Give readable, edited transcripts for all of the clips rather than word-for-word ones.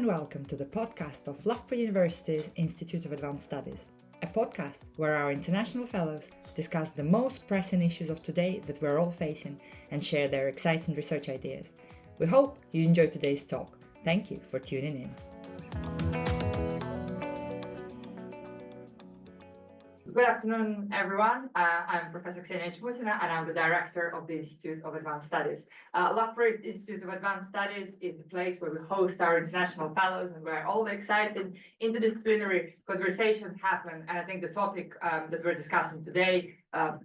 and welcome to the podcast of Loughborough University's Institute of Advanced Studies, a podcast where our international fellows discuss the most pressing issues of today that we're all facing and share their exciting research ideas. We hope you enjoy today's talk. Thank you for tuning in. Good afternoon, everyone. I'm Professor Niňo-induced, and I'm the director of the Institute of Advanced Studies. Loughborough Institute of Advanced Studies is the place where we host our international fellows and where all the exciting interdisciplinary conversations happen. And I think the topic that we're discussing today,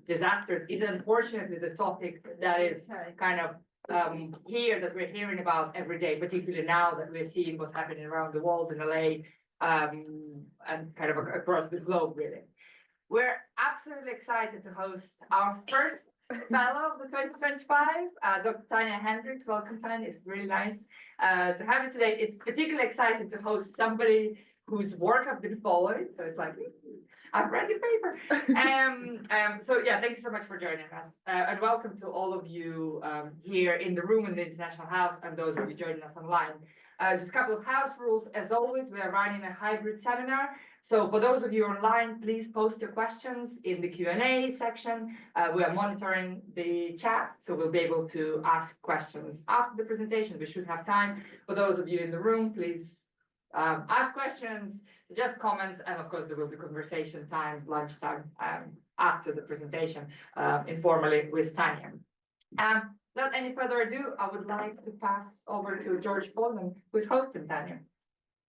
disasters, is unfortunately the topic that is kind of here that we're hearing about every day, particularly now that we're seeing what's happening around the world in LA and kind of across the globe, really. We're absolutely excited to host our first fellow of the 2025, Dr. Tanja Hendriks. Welcome, Tanja. It's really nice to have you today. It's particularly exciting to host somebody whose work I've been following. So it's like, I've read your paper. So yeah, thank you so much for joining us. And welcome to all of you here in the room in the International House and those of you joining us online. Just a couple of house rules. As always, we are running a hybrid seminar. So for those of you online, please post your questions in the Q&A section. We are monitoring the chat, so we'll be able to ask questions after the presentation. We should have time. For those of you in the room, please ask questions, suggest comments, and of course there will be conversation time, lunchtime after the presentation, informally with Tanja. Without any further ado, I would like to pass over to George Foden, who's hosting Tanja.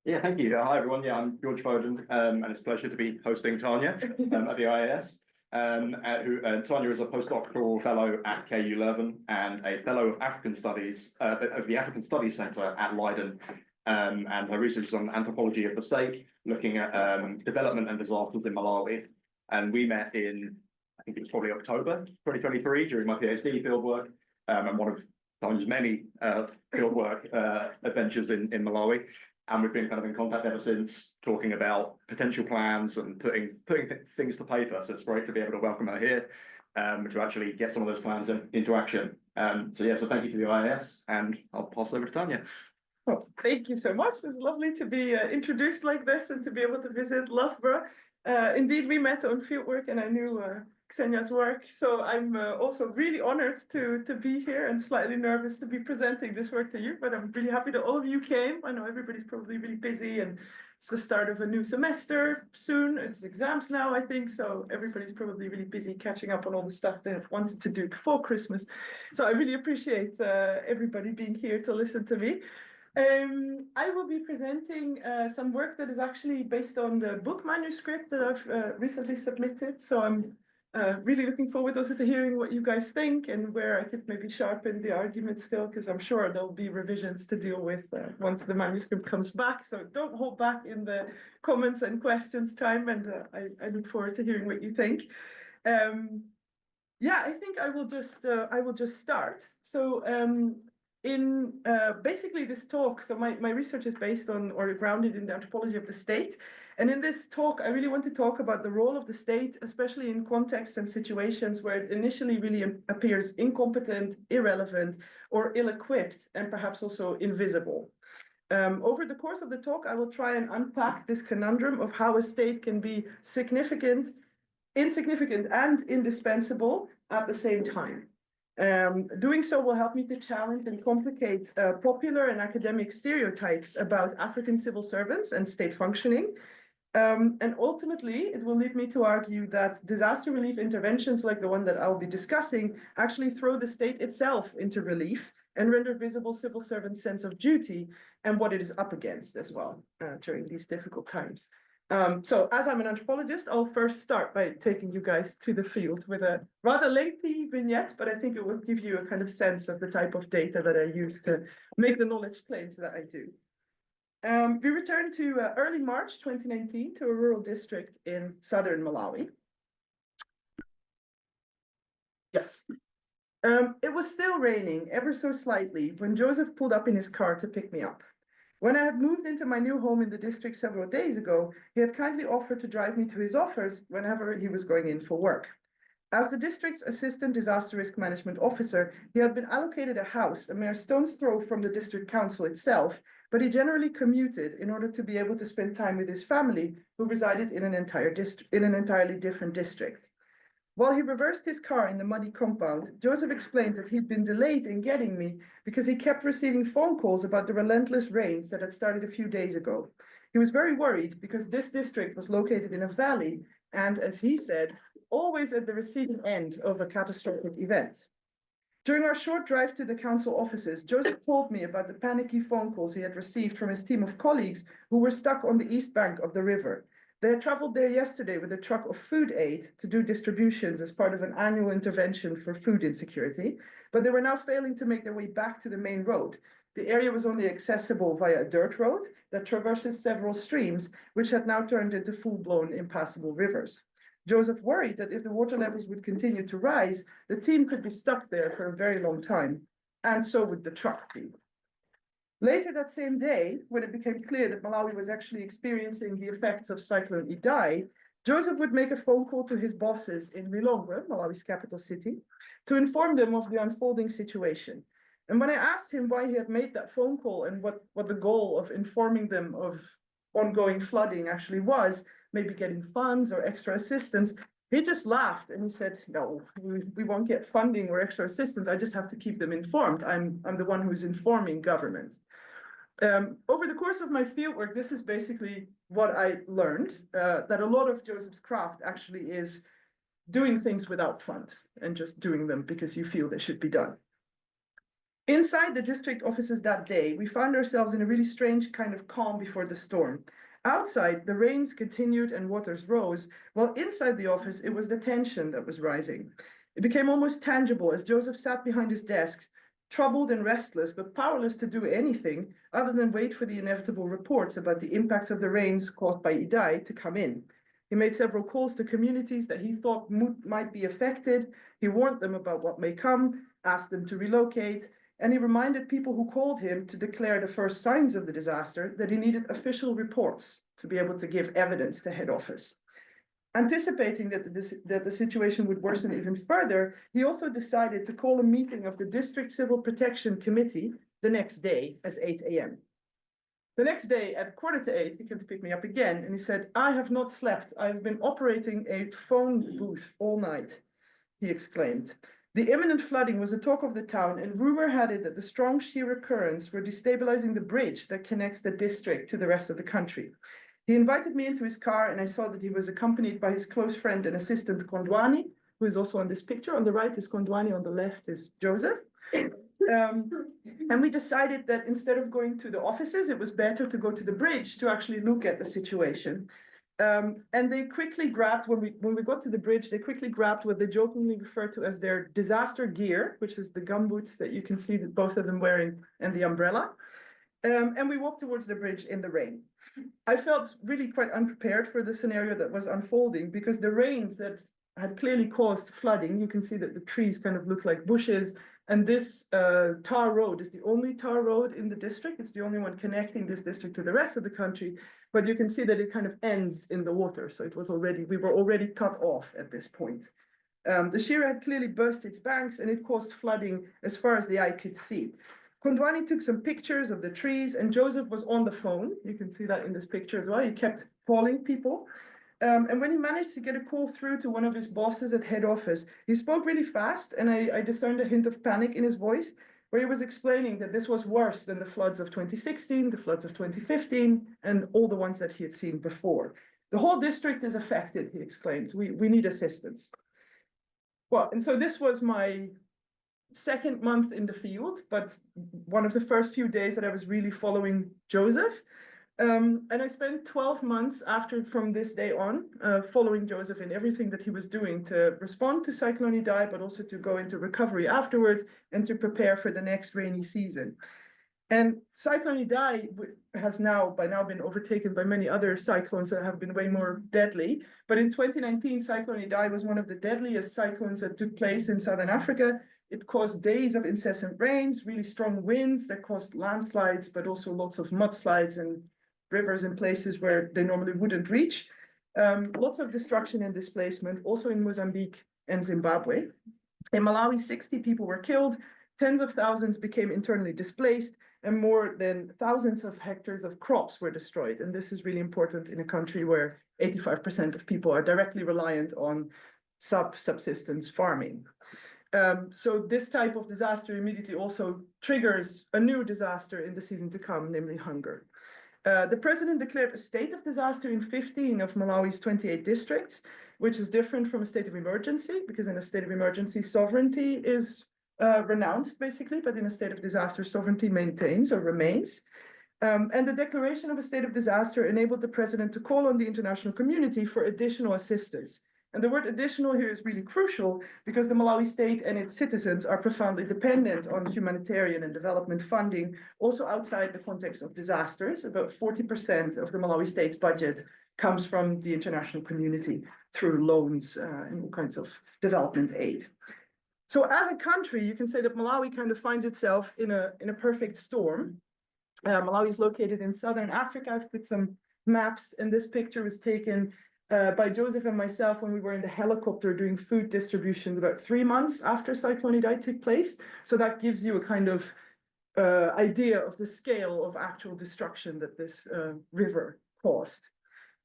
Yeah, thank you. Hi, everyone. Yeah, I'm George Foden, and it's a pleasure to be hosting Tanja at the IAS. Tanja is a postdoctoral fellow at KU Leuven and a fellow of African Studies of the African Studies Centre at Leiden. And her research is on anthropology of the state, looking at development and disasters in Malawi. And we met in, I think it was probably October 2023 during my PhD fieldwork, and one of Tanja's many fieldwork adventures in Malawi. And we've been kind of in contact ever since, talking about potential plans and putting things to paper. So it's great to be able to welcome her here to actually get some of those plans into action. So thank you to the IAS, and I'll pass over to Tanja. Well, thank you so much. It's lovely to be introduced like this and to be able to visit Loughborough. Indeed, we met on fieldwork, and I knew Ksenia's work. So I'm also really honored to be here and slightly nervous to be presenting this work to you, but I'm really happy that all of you came. I know everybody's probably really busy and it's the start of a new semester soon. It's exams now, I think. So everybody's probably really busy catching up on all the stuff they wanted to do before Christmas. So I really appreciate everybody being here to listen to me. I will be presenting some work that is actually based on the book manuscript that I've recently submitted. So I'm really looking forward also to hearing what you guys think and where I could maybe sharpen the argument still, because I'm sure there'll be revisions to deal with once the manuscript comes back. So don't hold back in the comments and questions time, and I look forward to hearing what you think. I think I will just start. So in basically this talk, so my research is based on or grounded in the anthropology of the state. And in this talk, I really want to talk about the role of the state, especially in contexts and situations where it initially really appears incompetent, irrelevant, or ill-equipped, and perhaps also invisible. Over the course of the talk, I will try and unpack this conundrum of how a state can be significant, insignificant, and indispensable at the same time. Doing so will help me to challenge and complicate popular and academic stereotypes about African civil servants and state functioning. And ultimately, it will lead me to argue that disaster relief interventions like the one that I'll be discussing actually throw the state itself into relief and render visible civil servants' sense of duty and what it is up against as well during these difficult times. So as I'm an anthropologist, I'll first start by taking you guys to the field with a rather lengthy vignette, but I think it will give you a kind of sense of the type of data that I use to make the knowledge claims that I do. We returned to early March 2019 to a rural district in southern Malawi. Yes. It was still raining ever so slightly when Joseph pulled up in his car to pick me up. When I had moved into my new home in the district several days ago, he had kindly offered to drive me to his office whenever he was going in for work. As the district's assistant disaster risk management officer, he had been allocated a house a mere stone's throw from the district council itself, but he generally commuted in order to be able to spend time with his family, who resided in an entirely different district. While he reversed his car in the muddy compound, Joseph explained that he'd been delayed in getting me because he kept receiving phone calls about the relentless rains that had started a few days ago. He was very worried because this district was located in a valley and, as he said, always at the receiving end of a catastrophic event. During our short drive to the council offices, Joseph told me about the panicky phone calls he had received from his team of colleagues who were stuck on the east bank of the river. They had traveled there yesterday with a truck of food aid to do distributions as part of an annual intervention for food insecurity, but they were now failing to make their way back to the main road. The area was only accessible via a dirt road that traverses several streams, which had now turned into full-blown impassable rivers. Joseph worried that if the water levels would continue to rise, the team could be stuck there for a very long time, and so would the truck be. Later that same day, when it became clear that Malawi was actually experiencing the effects of Cyclone Idai, Joseph would make a phone call to his bosses in Lilongwe, Malawi's capital city, to inform them of the unfolding situation. And when I asked him why he had made that phone call and what the goal of informing them of ongoing flooding actually was, maybe getting funds or extra assistance, he just laughed and he said, no, we won't get funding or extra assistance. I just have to keep them informed. I'm the one who's informing government. Over the course of my fieldwork, this is basically what I learned, that a lot of Joseph's craft actually is doing things without funds and just doing them because you feel they should be done. Inside the district offices that day, we found ourselves in a really strange kind of calm before the storm. Outside, the rains continued and waters rose, while inside the office, it was the tension that was rising. It became almost tangible as Joseph sat behind his desk, troubled and restless, but powerless to do anything other than wait for the inevitable reports about the impacts of the rains caused by Idai to come in. He made several calls to communities that he thought might be affected. He warned them about what may come, asked them to relocate, and he reminded people who called him to declare the first signs of the disaster that he needed official reports to be able to give evidence to head office. Anticipating that the situation would worsen even further, he also decided to call a meeting of the District Civil Protection Committee the next day at 8 a.m. The next day at 7:45, he came to pick me up again, and he said, I have not slept. I've been operating a phone booth all night, he exclaimed. The imminent flooding was the talk of the town, and rumor had it that the strong shear currents were destabilizing the bridge that connects the district to the rest of the country. He invited me into his car, and I saw that he was accompanied by his close friend and assistant, Kondwani, who is also on this picture. On the right is Kondwani, on the left is Joseph. And we decided that instead of going to the offices, it was better to go to the bridge to actually look at the situation. And they quickly grabbed, when we got to the bridge, they quickly grabbed what they jokingly refer to as their disaster gear, which is the gumboots that you can see that both of them wearing, and the umbrella. And we walked towards the bridge in the rain. I felt really quite unprepared for the scenario that was unfolding because the rains that had clearly caused flooding, you can see that the trees kind of look like bushes. And this tar road is the only tar road in the district. It's the only one connecting this district to the rest of the country. But you can see that it kind of ends in the water. So we were already cut off at this point. The shear had clearly burst its banks and it caused flooding as far as the eye could see. Kondwani took some pictures of the trees and Joseph was on the phone. You can see that in this picture as well. He kept calling people. And when he managed to get a call through to one of his bosses at head office, he spoke really fast and I discerned a hint of panic in his voice, where he was explaining that this was worse than the floods of 2016, the floods of 2015, and all the ones that he had seen before. The whole district is affected, he exclaimed. We need assistance. Well, and so this was my second month in the field, but one of the first few days that I was really following Joseph. And I spent 12 months from this day on, following Joseph in everything that he was doing to respond to Cyclone Idai, but also to go into recovery afterwards and to prepare for the next rainy season. And Cyclone Idai has by now been overtaken by many other cyclones that have been way more deadly. But in 2019, Cyclone Idai was one of the deadliest cyclones that took place in Southern Africa. It caused days of incessant rains, really strong winds that caused landslides, but also lots of mudslides and rivers in places where they normally wouldn't reach. Lots of destruction and displacement, also in Mozambique and Zimbabwe. In Malawi, 60 people were killed, tens of thousands became internally displaced, and more than thousands of hectares of crops were destroyed. And this is really important in a country where 85% of people are directly reliant on subsistence farming. So this type of disaster immediately also triggers a new disaster in the season to come, namely hunger. The president declared a state of disaster in 15 of Malawi's 28 districts, which is different from a state of emergency, because in a state of emergency, sovereignty is renounced, basically, but in a state of disaster, sovereignty maintains or remains. And the declaration of a state of disaster enabled the president to call on the international community for additional assistance. And the word additional here is really crucial because the Malawi state and its citizens are profoundly dependent on humanitarian and development funding, also outside the context of disasters. About 40% of the Malawi state's budget comes from the international community through loans and all kinds of development aid. So as a country, you can say that Malawi kind of finds itself in a perfect storm. Malawi is located in southern Africa. I've put some maps, and this picture was taken by Joseph and myself when we were in the helicopter doing food distribution about 3 months after Cyclone Idai took place. So that gives you a kind of idea of the scale of actual destruction that this river caused.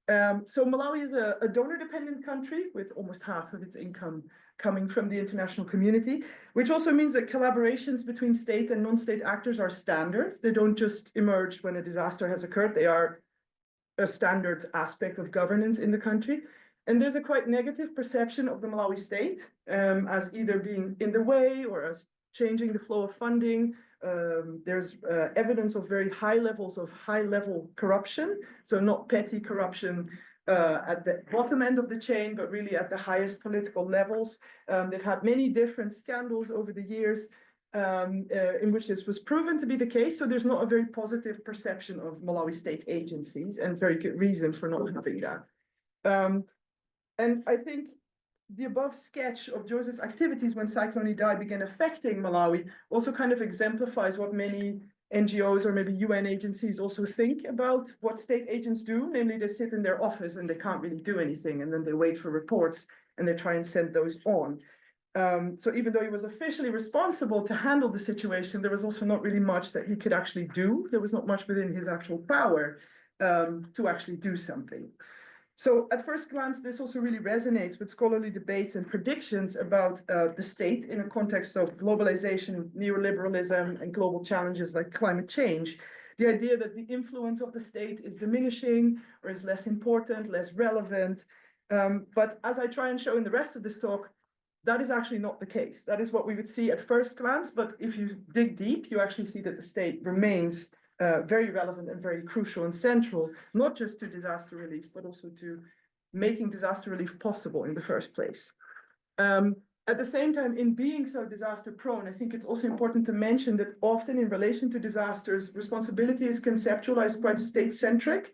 So Malawi is a donor-dependent country with almost half of its income coming from the international community, which also means that collaborations between state and non-state actors are standards. They don't just emerge when a disaster has occurred. They are a standard aspect of governance in the country. And there's a quite negative perception of the Malawi state as either being in the way or as changing the flow of funding. There's evidence of very high levels of high-level corruption, so not petty corruption at the bottom end of the chain, but really at the highest political levels. They've had many different scandals over the years in which this was proven to be the case. So there's not a very positive perception of Malawi state agencies, and very good reason for not having that. And I think the above sketch of Joseph's activities when Cyclone Idai began affecting Malawi also kind of exemplifies what many NGOs or maybe UN agencies also think about what state agents do. Namely, they sit in their office and they can't really do anything, and then they wait for reports and they try and send those on. So even though he was officially responsible to handle the situation, there was also not really much that he could actually do. There was not much within his actual power to actually do something. So at first glance, this also really resonates with scholarly debates and predictions about the state in a context of globalization, neoliberalism, and global challenges like climate change. The idea that the influence of the state is diminishing or is less important, less relevant. But as I try and show in the rest of this talk, that is actually not the case. That is what we would see at first glance, but if you dig deep, you actually see that the state remains very relevant and very crucial and central, not just to disaster relief, but also to making disaster relief possible in the first place. At the same time, in being so disaster prone, I think it's also important to mention that often in relation to disasters, responsibility is conceptualized quite state-centric.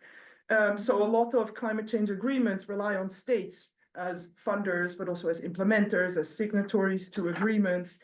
So a lot of climate change agreements rely on states as funders, but also as implementers, as signatories to agreements.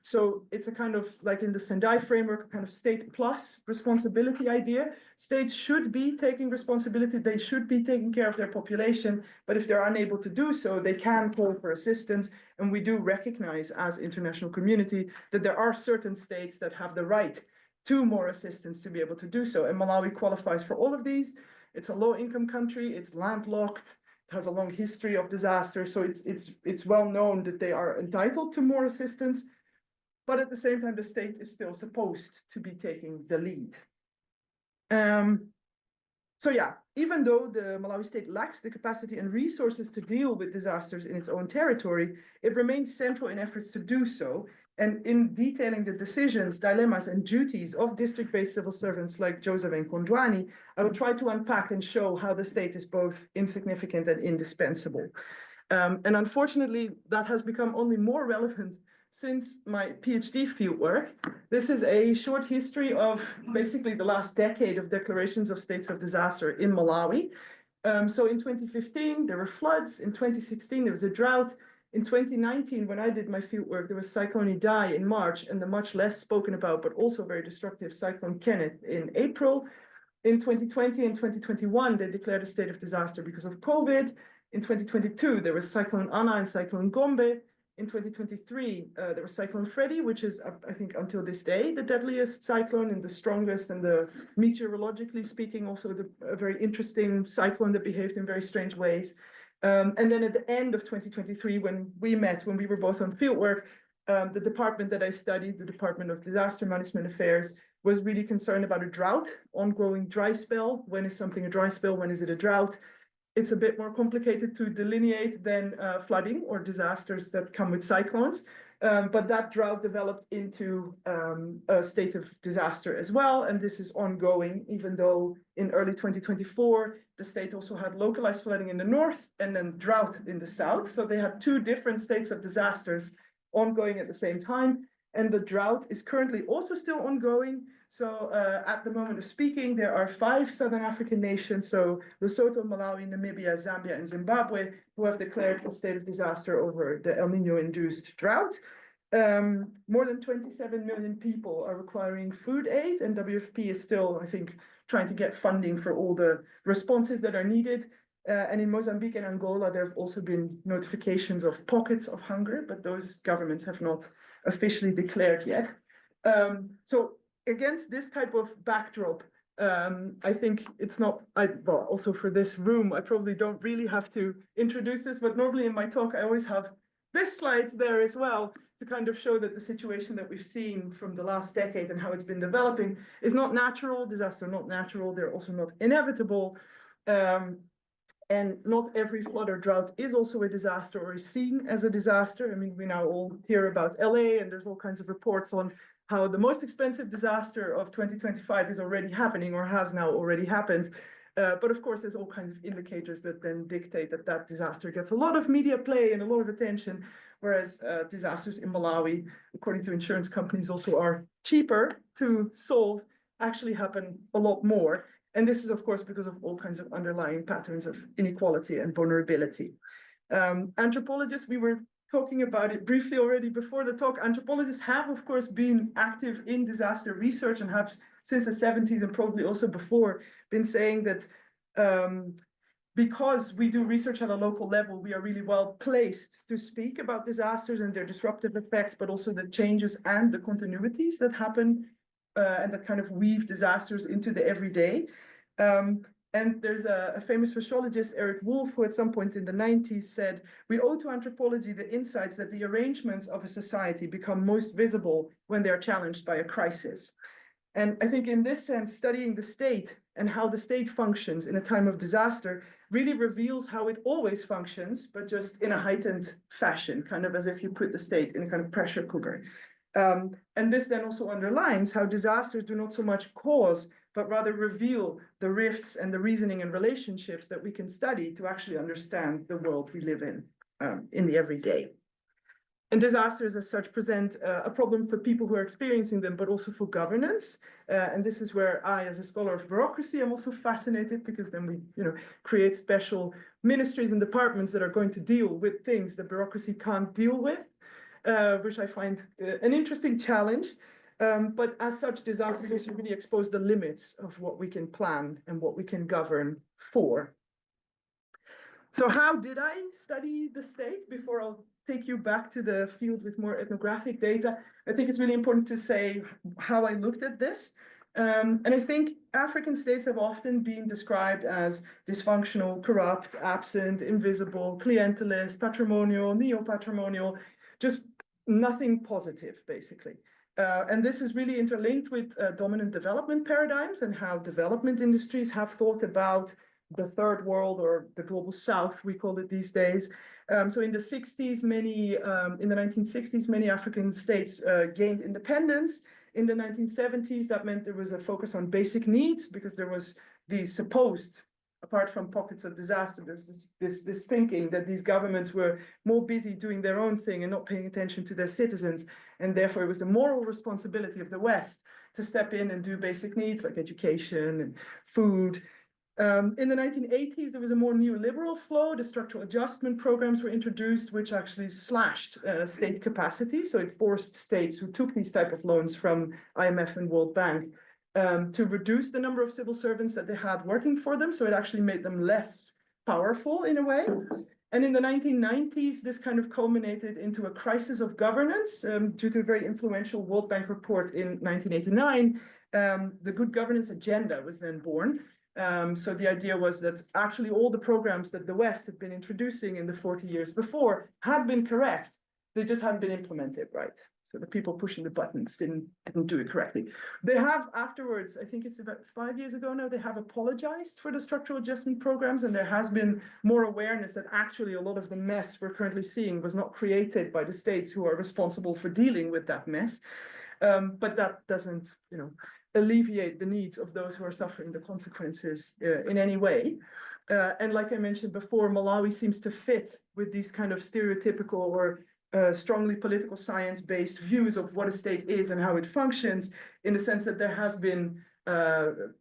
So it's a kind of like in the Sendai framework, a kind of state plus responsibility idea. States should be taking responsibility. They should be taking care of their population. But if they're unable to do so, they can call for assistance. And we do recognize as international community that there are certain states that have the right to more assistance to be able to do so. And Malawi qualifies for all of these. It's a low-income country. It's landlocked. Has a long history of disaster, so it's well known that they are entitled to more assistance, but at the same time, the state is still supposed to be taking the lead. So yeah, even though the Malawi state lacks the capacity and resources to deal with disasters in its own territory, it remains central in efforts to do so. And in detailing the decisions, dilemmas, and duties of district-based civil servants like Joseph and Kondwani, I will try to unpack and show how the state is both insignificant and indispensable. And unfortunately, that has become only more relevant since my PhD fieldwork. This is a short history of basically the last decade of declarations of states of disaster in Malawi. So in 2015, there were floods. In 2016, there was a drought. In 2019, when I did my fieldwork, there was Cyclone Idai in March, and the much less spoken about, but also very destructive Cyclone Kenneth in April. In 2020 and 2021, they declared a state of disaster because of COVID. In 2022, there was Cyclone Ana and Cyclone Gombe. in 2023, there was Cyclone Freddy, which is, I think, until this day, the deadliest cyclone and the strongest, and the meteorologically speaking, also a very interesting cyclone that behaved in very strange ways. And then at the end of 2023, when we were both on fieldwork, the department that I studied, the Department of Disaster Management Affairs, was really concerned about a drought, ongoing dry spell. When is something a dry spell? When is it a drought? It's a bit more complicated to delineate than flooding or disasters that come with cyclones. But that drought developed into a state of disaster as well. And this is ongoing, even though in early 2024, the state also had localized flooding in the north and then drought in the south. So they had two different states of disasters ongoing at the same time. And the drought is currently also still ongoing. So at the moment of speaking, there are 5 Southern African nations, so Lesotho, Malawi, Namibia, Zambia, and Zimbabwe, who have declared a state of disaster over the El Niño-induced drought. More than 27 million people are requiring food aid, and WFP is still, I think, trying to get funding for all the responses that are needed. And in Mozambique and Angola, there have also been notifications of pockets of hunger, but those governments have not officially declared yet. So against this type of backdrop, I think it's not, well, also for this room, I probably don't really have to introduce this, but normally in my talk, I always have this slide there as well to kind of show that the situation that we've seen from the last decade and how it's been developing is not natural. Disasters are not natural. They're also not inevitable. And not every flood or drought is also a disaster or is seen as a disaster. I mean, we now all hear about LA, and there's all kinds of reports on how the most expensive disaster of 2025 is already happening or has now already happened. But of course, there's all kinds of indicators that then dictate that that disaster gets a lot of media play and a lot of attention, whereas disasters in Malawi, according to insurance companies, also are cheaper to solve, actually happen a lot more. And this is, of course, because of all kinds of underlying patterns of inequality and vulnerability. Anthropologists, we were talking about it briefly already before the talk. Anthropologists have, of course, been active in disaster research and have since the 70s and probably also before been saying that because we do research at a local level, we are really well placed to speak about disasters and their disruptive effects, but also the changes and the continuities that happen and that kind of weave disasters into the everyday. And there's a famous sociologist, Eric Wolf, who at some point in the 90s said, we owe to anthropology the insights that the arrangements of a society become most visible when they are challenged by a crisis. And I think in this sense, studying the state and how the state functions in a time of disaster really reveals how it always functions, but just in a heightened fashion, kind of as if you put the state in a kind of pressure cooker. And this then also underlines how disasters do not so much cause, but rather reveal the rifts and the reasoning and relationships that we can study to actually understand the world we live in the everyday. And disasters as such present a problem for people who are experiencing them, but also for governance. And this is where I, as a scholar of bureaucracy, am also fascinated, because then we create special ministries and departments that are going to deal with things that bureaucracy can't deal with. Which I find an interesting challenge. But as such, disasters also really expose the limits of what we can plan and what we can govern for. So how did I study the state? Before I'll take you back to the field with more ethnographic data, I think it's really important to say how I looked at this. And I think African states have often been described as dysfunctional, corrupt, absent, invisible, clientelist, patrimonial, neo-patrimonial, just nothing positive, basically. And this is really interlinked with dominant development paradigms and how development industries have thought about the third world, or the global south, we call it these days. So in the 60s, in the 1960s, many African states gained independence. In the 1970s, that meant there was a focus on basic needs, because there was the supposed, apart from pockets of disaster, there's this thinking that these governments were more busy doing their own thing and not paying attention to their citizens. And therefore, it was a moral responsibility of the West to step in and do basic needs like education and food. In the 1980s, there was a more neoliberal flow. The structural adjustment programs were introduced, which actually slashed state capacity. So it forced states who took these type of loans from IMF and World Bank to reduce the number of civil servants that they had working for them. So it actually made them less powerful in a way. And in the 1990s, this kind of culminated into a crisis of governance due to a very influential World Bank report in 1989. The good governance agenda was then born. So the idea was that actually all the programs that the West had been introducing in the 40 years before had been correct. They just hadn't been implemented right. So the people pushing the buttons didn't do it correctly. They have afterwards, I think it's about 5 years ago now, they have apologized for the structural adjustment programs, and there has been more awareness that actually a lot of the mess we're currently seeing was not created by the states who are responsible for dealing with that mess. But that doesn't, alleviate the needs of those who are suffering the consequences in any way. And like I mentioned before, Malawi seems to fit with these kind of stereotypical or strongly political science-based views of what a state is and how it functions, in the sense that there has been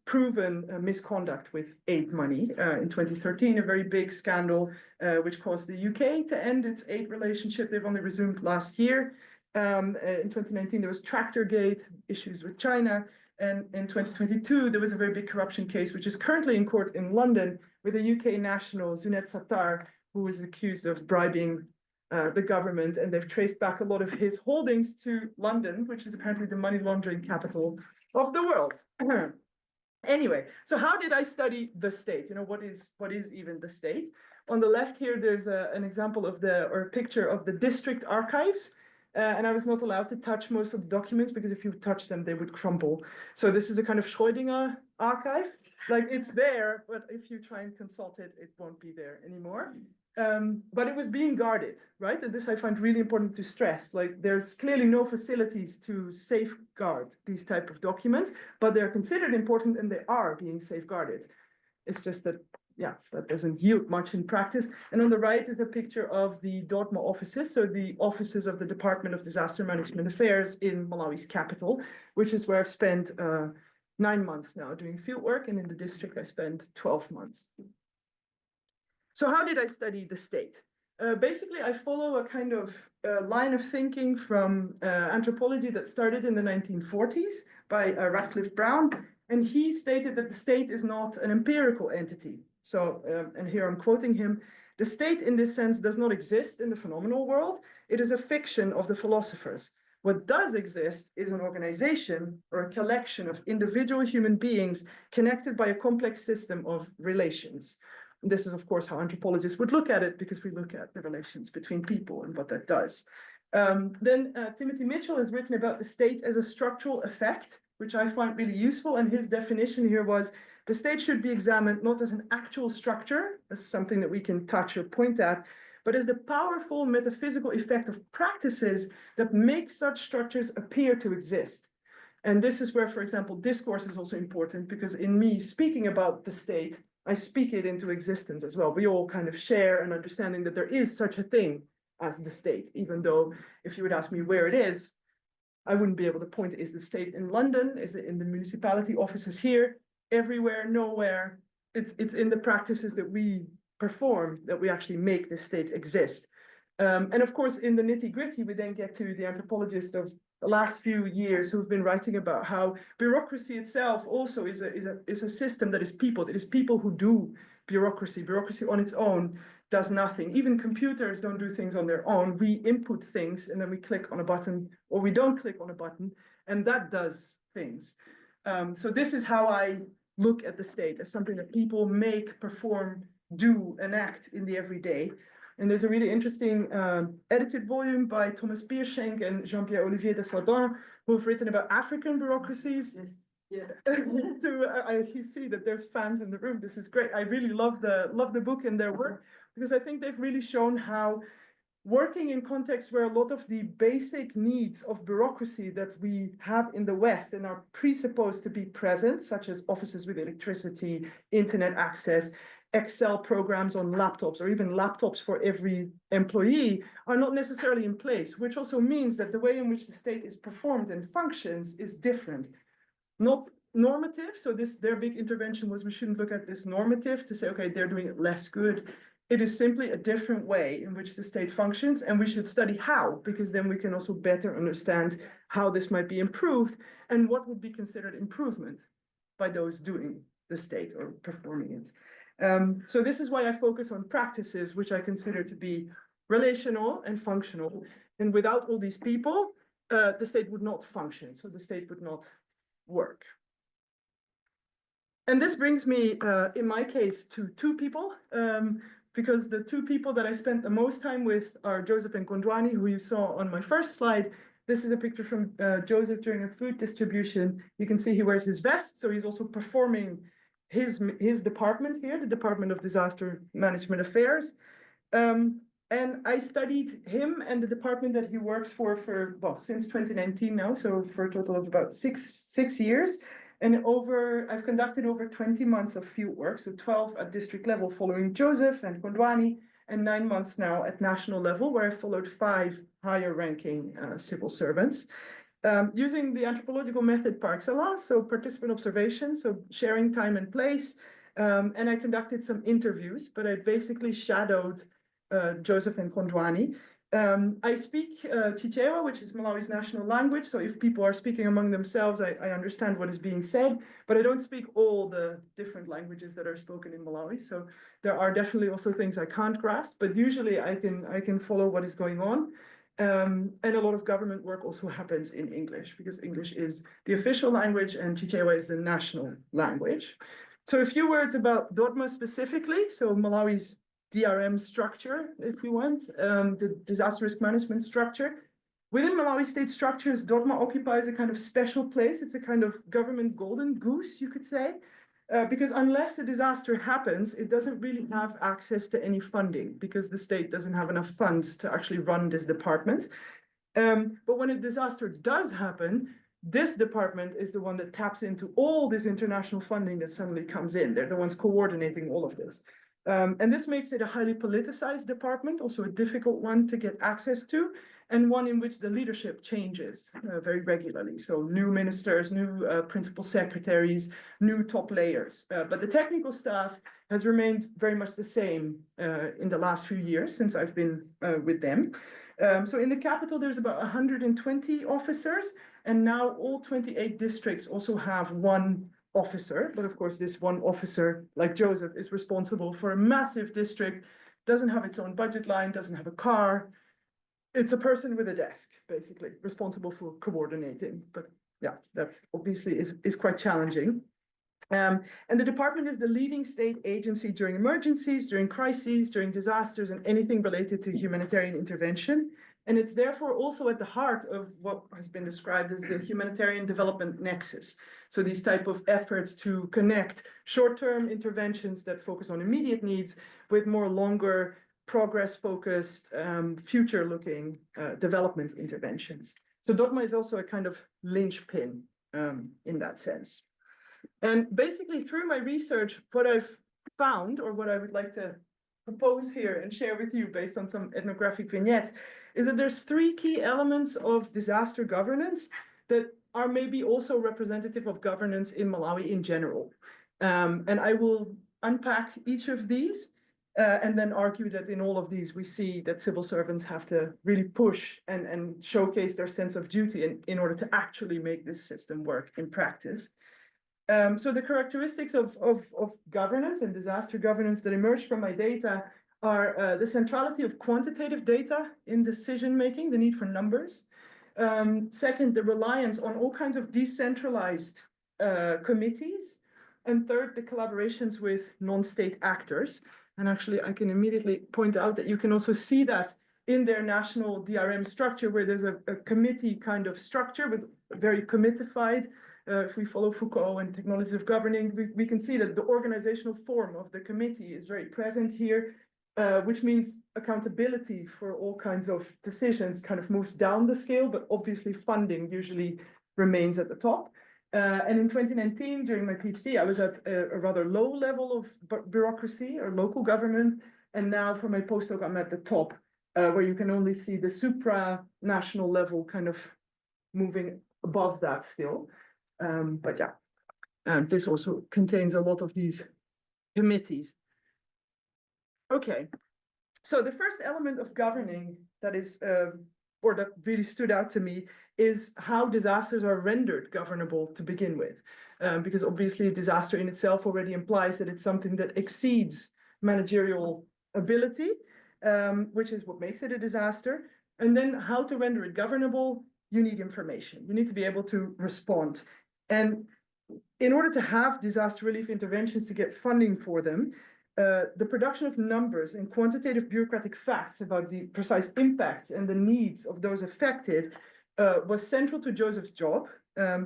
proven misconduct with aid money. In 2013, a very big scandal which caused the UK to end its aid relationship. They've only resumed last year. In 2019, there was Tractorgate, issues with China. And in 2022, there was a very big corruption case, which is currently in court in London, with a UK national, Zunet Sattar, who was accused of bribing the government. And they've traced back a lot of his holdings to London, which is apparently the money laundering capital of the world. Anyway, so how did I study the state? What is even the state? On the left here, there's an example of a picture of the district archives. And I was not allowed to touch most of the documents because if you touch them, they would crumble. So this is a kind of Schrödinger archive. Like it's there, but if you try and consult it, it won't be there anymore. But it was being guarded, right? And this I find really important to stress. Like there's clearly no facilities to safeguard these type of documents, but they're considered important and they are being safeguarded. It's just that that doesn't yield much in practice. And on the right is a picture of the DODMA offices, so the offices of the Department of Disaster Management Affairs in Malawi's capital, which is where I've spent 9 months now doing fieldwork, and in the district I spent 12 months. So how did I study the state? Basically, I follow a kind of line of thinking from anthropology that started in the 1940s by Radcliffe Brown, and he stated that the state is not an empirical entity. So, and here I'm quoting him, the state in this sense does not exist in the phenomenal world. It is a fiction of the philosophers. What does exist is an organization or a collection of individual human beings connected by a complex system of relations. And this is, of course, how anthropologists would look at it, because we look at the relations between people and what that does. Then Timothy Mitchell has written about the state as a structural effect, which I find really useful. And his definition here was, the state should be examined not as an actual structure, as something that we can touch or point at, but as the powerful metaphysical effect of practices that make such structures appear to exist. And this is where, for example, discourse is also important, because in me speaking about the state, I speak it into existence as well. We all kind of share an understanding that there is such a thing as the state, even though if you would ask me where it is, I wouldn't be able to point. Is the state in London? Is it in the municipality offices here? Everywhere, nowhere. It's in the practices that we perform that we actually make the state exist. And of course, in the nitty-gritty, we then get to the anthropologists of the last few years who've been writing about how bureaucracy itself also is a system that is people. It is people who do bureaucracy. Bureaucracy on its own does nothing. Even computers don't do things on their own. We input things and then we click on a button, or we don't click on a button, and that does things. So this is how I look at the state, as something that people make, perform, do, enact in the everyday. And there's a really interesting edited volume by Thomas Bierschenk and Jean-Pierre Olivier de Sardin, who've written about African bureaucracies. Yes. Yeah. You see that there's fans in the room. This is great. I really love the book and their work, because I think they've really shown how working in contexts where a lot of the basic needs of bureaucracy that we have in the West and are presupposed to be present, such as offices with electricity, internet access, Excel programs on laptops, or even laptops for every employee, are not necessarily in place, which also means that the way in which the state is performed and functions is different. Not normative, so their big intervention was we shouldn't look at this normative to say, okay, they're doing it less good. It is simply a different way in which the state functions, and we should study how, because then we can also better understand how this might be improved and what would be considered improvement by those doing the state or performing it. So this is why I focus on practices, which I consider to be relational and functional. And without all these people, the state would not function. So the state would not work. And this brings me, in my case, to two people, because the two people that I spent the most time with are Joseph and Kondwani, who you saw on my first slide. This is a picture from Joseph during a food distribution. You can see he wears his vest, so he's also performing his department here, the Department of Disaster Management Affairs. And I studied him and the department that he works for well, since 2019 now, so for a total of about six years. And I've conducted over 20 months of field work, so 12 at district level following Joseph and Kondwani, and 9 months now at national level, where I followed 5 higher ranking civil servants. Using the anthropological method par excellence, so participant observation, so sharing time and place. And I conducted some interviews, but I basically shadowed Joseph and Kondwani. I speak Chichewa, which is Malawi's national language. So if people are speaking among themselves, I understand what is being said, but I don't speak all the different languages that are spoken in Malawi. So there are definitely also things I can't grasp, but usually I can follow what is going on. And a lot of government work also happens in English, because English is the official language and Chichewa is the national language. So a few words about DODMA specifically. So Malawi's DRM structure, if you want, the disaster risk management structure. Within Malawi state structures, DODMA occupies a kind of special place. It's a kind of government golden goose, you could say, because unless a disaster happens, it doesn't really have access to any funding because the state doesn't have enough funds to actually run this department. But when a disaster does happen, this department is the one that taps into all this international funding that suddenly comes in. They're the ones coordinating all of this. And this makes it a highly politicized department, also a difficult one to get access to, and one in which the leadership changes very regularly. So new ministers, new principal secretaries, new top layers. But the technical staff has remained very much the same in the last few years since I've been with them. So in the capital, there's about 120 officers, and now all 28 districts also have one officer, but of course this one officer, like Joseph, is responsible for a massive district, doesn't have its own budget line, doesn't have a car. It's a person with a desk, basically, responsible for coordinating. But yeah, that's obviously is quite challenging. And the department is the leading state agency during emergencies, during crises, during disasters, and anything related to humanitarian intervention. And it's therefore also at the heart of what has been described as the humanitarian development nexus. So these type of efforts to connect short-term interventions that focus on immediate needs with more longer, progress-focused, future-looking development interventions. So DODMA is also a kind of linchpin in that sense. And basically through my research, what I've found, or what I would like to propose here and share with you based on some ethnographic vignettes, is that there's 3 key elements of disaster governance that are maybe also representative of governance in Malawi in general. And I will unpack each of these and then argue that in all of these, we see that civil servants have to really push and showcase their sense of duty in order to actually make this system work in practice. So the characteristics of governance and disaster governance that emerge from my data are the centrality of quantitative data in decision-making, the need for numbers. Second, the reliance on all kinds of decentralized committees. And third, the collaborations with non-state actors. And actually, I can immediately point out that you can also see that in their national DRM structure, where there's a committee kind of structure with very committified. If we follow Foucault and technologies of governing, we can see that the organizational form of the committee is very present here, which means accountability for all kinds of decisions kind of moves down the scale, but obviously funding usually remains at the top. And in 2019, during my PhD, I was at a rather low level of bureaucracy or local government. And now for my postdoc, I'm at the top, where you can only see the supranational level kind of moving above that still. But yeah, this also contains a lot of these committees. Okay, so the first element of governing that is, or that really stood out to me, is how disasters are rendered governable to begin with. because obviously a disaster in itself already implies that it's something that exceeds managerial ability, which is what makes it a disaster. And then how to render it governable, you need information. You need to be able to respond. And in order to have disaster relief interventions to get funding for them, the production of numbers and quantitative bureaucratic facts about the precise impacts and the needs of those affected was central to Joseph's job.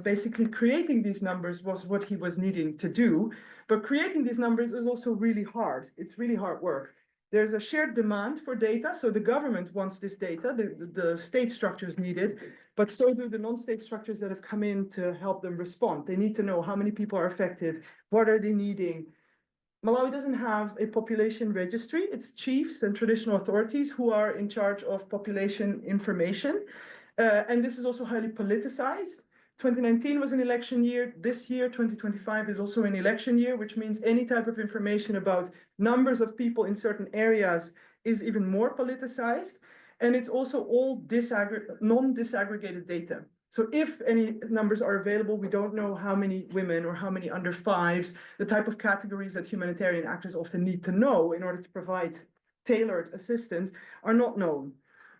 Basically, creating these numbers was what he was needing to do, but creating these numbers is also really hard. It's really hard work. There's a shared demand for data, so the government wants this data, the state structures need it, but so do the non-state structures that have come in to help them respond. They need to know how many people are affected, what are they needing. Malawi doesn't have a population registry. It's chiefs and traditional authorities who are in charge of population information. And this is also highly politicized. 2019 was an election year. This year, 2025, is also an election year, which means any type of information about numbers of people in certain areas is even more politicized. And it's also all non-disaggregated data. So if any numbers are available, we don't know how many women or how many under fives, the type of categories that humanitarian actors often need to know in order to provide tailored assistance are not known.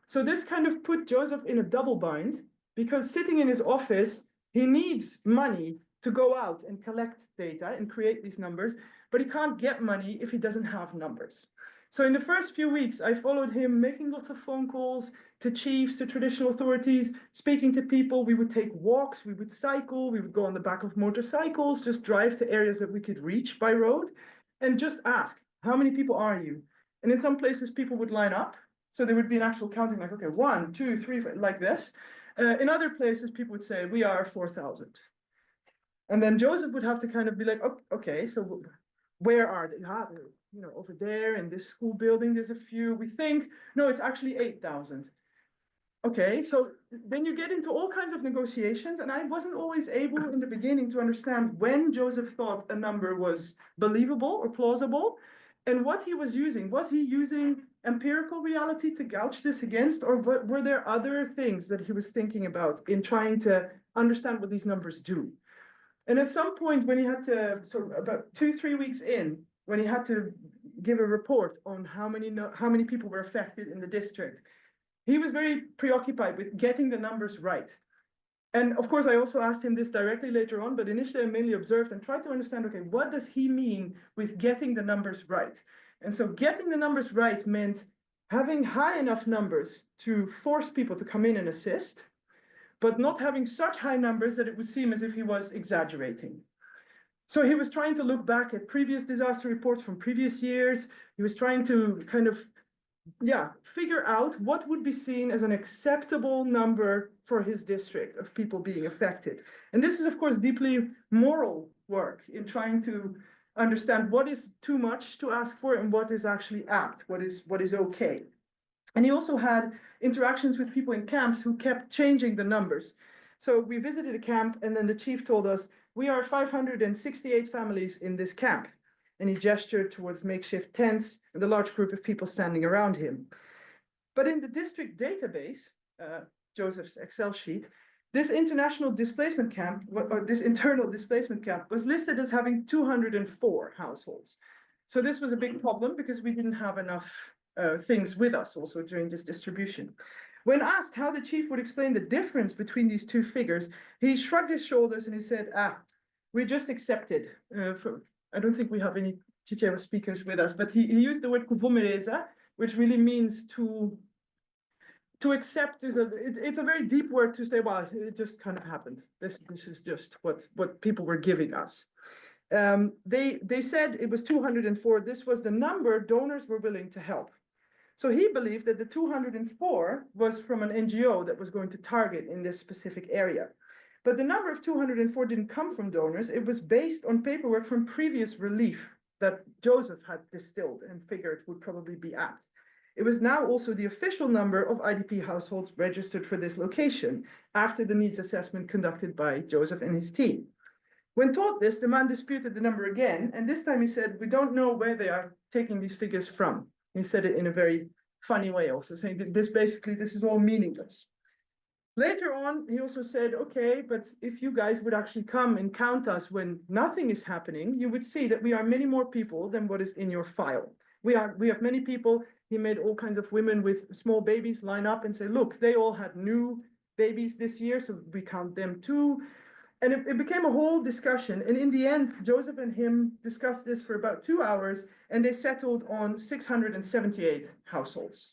So this kind of put Joseph in a double bind, because sitting in his office, he needs money to go out and collect data and create these numbers, but he can't get money if he doesn't have numbers. So in the first few weeks, I followed him making lots of phone calls to chiefs, to traditional authorities, speaking to people. We would take walks, we would cycle, we would go on the back of motorcycles, just drive to areas that we could reach by road, and just ask, how many people are you? And in some places, people would line up. So there would be an actual counting, like, okay, 1, 2, 3, like this. In other places, people would say, we are 4,000. And then Joseph would have to kind of be like, oh, okay, so where are they? You know, over there in this school building, there's a few. We think, no, it's actually 8,000. Okay, so then you get into all kinds of negotiations, and I wasn't always able in the beginning to understand when Joseph thought a number was believable or plausible, and what he was using. Was he using empirical reality to gouge this against, or were there other things that he was thinking about in trying to understand what these numbers do? And at some point when he had to, so about 2-3 weeks in, when he had to give a report on how many people were affected in the district, he was very preoccupied with getting the numbers right. And of course, I also asked him this directly later on, but initially I mainly observed and tried to understand, okay, what does he mean with getting the numbers right? And so getting the numbers right meant having high enough numbers to force people to come in and assist, but not having such high numbers that it would seem as if he was exaggerating. So he was trying to look back at previous disaster reports from previous years. He was trying to kind of, figure out what would be seen as an acceptable number for his district of people being affected. And this is, of course, deeply moral work in trying to understand what is too much to ask for and what is actually apt, what is okay. And he also had interactions with people in camps who kept changing the numbers. So we visited a camp, and then the chief told us, we are 568 families in this camp. And he gestured towards makeshift tents and the large group of people standing around him. But in the district database, Joseph's Excel sheet, this international displacement camp, or this internal displacement camp, was listed as having 204 households. So this was a big problem because we didn't have enough things with us also during this distribution. When asked how the chief would explain the difference between these two figures, he shrugged his shoulders and he said, we just accepted. I don't think we have any Chichewa speakers with us, but he used the word kuvomereza, which really means to accept. It's a very deep word to say, well, it just kind of happened. This is just what people were giving us. They said it was 204. This was the number donors were willing to help. So he believed that the 204 was from an NGO that was going to target in this specific area. But the number of 204 didn't come from donors. It was based on paperwork from previous relief that Joseph had distilled and figured would probably be apt. It was now also the official number of IDP households registered for this location after the needs assessment conducted by Joseph and his team. When taught this, the man disputed the number again, and this time he said, we don't know where they are taking these figures from. He said it in a very funny way also, saying that this is all meaningless. Later on, he also said, okay, but if you guys would actually come and count us when nothing is happening, you would see that we are many more people than what is in your file. We have many people. He made all kinds of women with small babies line up and say, look, they all had new babies this year, so we count them too. And it became a whole discussion. And in the end, Joseph and him discussed this for about 2 hours, and they settled on 678 households.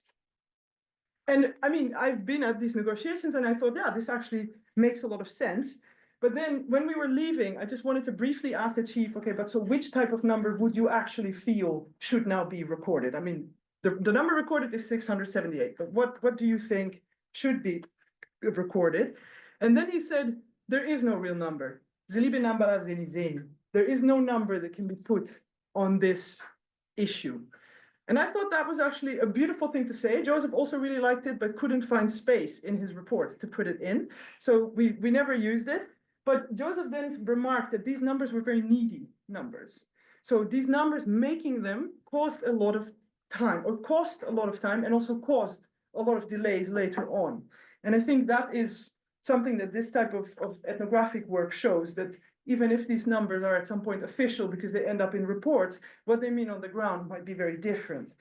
And I mean, I've been at these negotiations and I thought, yeah, this actually makes a lot of sense. But then when we were leaving, I just wanted to briefly ask the chief, okay, but so which type of number would you actually feel should now be recorded? I mean, the number recorded is 678, but what do you think should be recorded? And then he said, there is no real number. There is no number that can be put on this issue. And I thought that was actually a beautiful thing to say. Joseph also really liked it, but couldn't find space in his report to put it in. So we never used it. But Joseph then remarked that these numbers were very needy numbers. So these numbers, making them cost a lot of time, and also caused a lot of delays later on. And I think that is something that this type of ethnographic work shows, that even if these numbers are at some point official because they end up in reports, what they mean on the ground might be very different.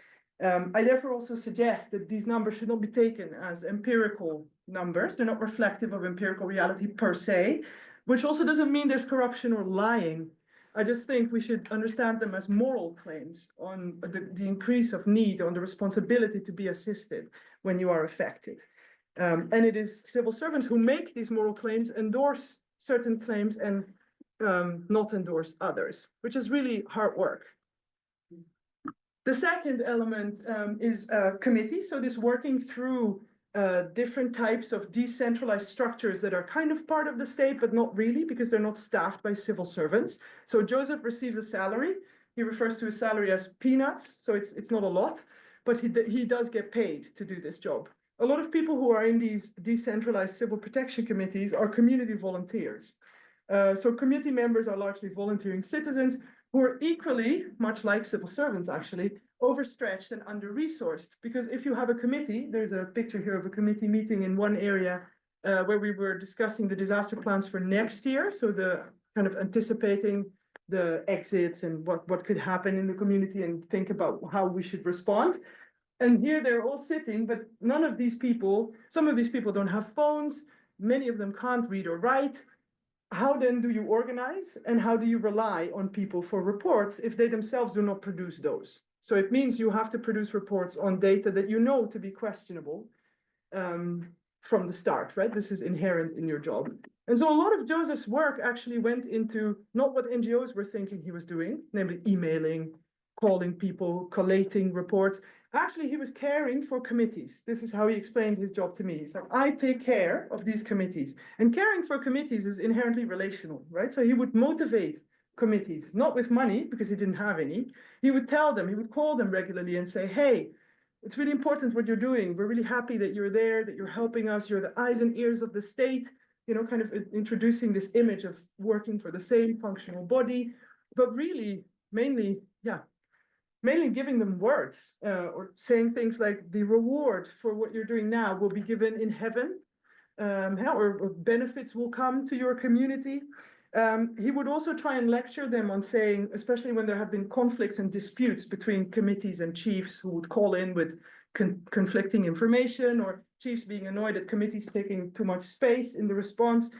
I therefore also suggest that these numbers should not be taken as empirical numbers. They're not reflective of empirical reality per se, which also doesn't mean there's corruption or lying. I just think we should understand them as moral claims on the increase of need, on the responsibility to be assisted when you are affected. And it is civil servants who make these moral claims, endorse certain claims, and not endorse others, which is really hard work. The second element is committee. So this working through different types of decentralized structures that are kind of part of the state, but not really, because they're not staffed by civil servants. So Joseph receives a salary. He refers to his salary as peanuts, so it's not a lot, but he does get paid to do this job. A lot of people who are in these decentralized civil protection committees are community volunteers. So committee members are largely volunteering citizens who are equally, much like civil servants actually, overstretched and under-resourced. Because if you have a committee, there's a picture here of a committee meeting in one area where we were discussing the disaster plans for next year. So the kind of anticipating the exits and what could happen in the community and think about how we should respond. And here they're all sitting, but none of these people, some of these people don't have phones, many of them can't read or write. How then do you organize and how do you rely on people for reports if they themselves do not produce those? So it means you have to produce reports on data that you know to be questionable from the start, right? This is inherent in your job. And so a lot of Joseph's work actually went into not what NGOs were thinking he was doing, namely emailing, calling people, collating reports. Actually, he was caring for committees. This is how he explained his job to me. He's like, I take care of these committees. And caring for committees is inherently relational, right? So he would motivate committees, not with money, because he didn't have any. He would tell them, he would call them regularly and say, hey, it's really important what you're doing. We're really happy that you're there, that you're helping us. You're the eyes and ears of the state, you know, kind of introducing this image of working for the same functional body, but really, mainly giving them words or saying things like the reward for what you're doing now will be given in heaven, or benefits will come to your community. He would also try and lecture them on saying, especially when there have been conflicts and disputes between committees and chiefs who would call in with conflicting information, or chiefs being annoyed at committees taking too much space in the response.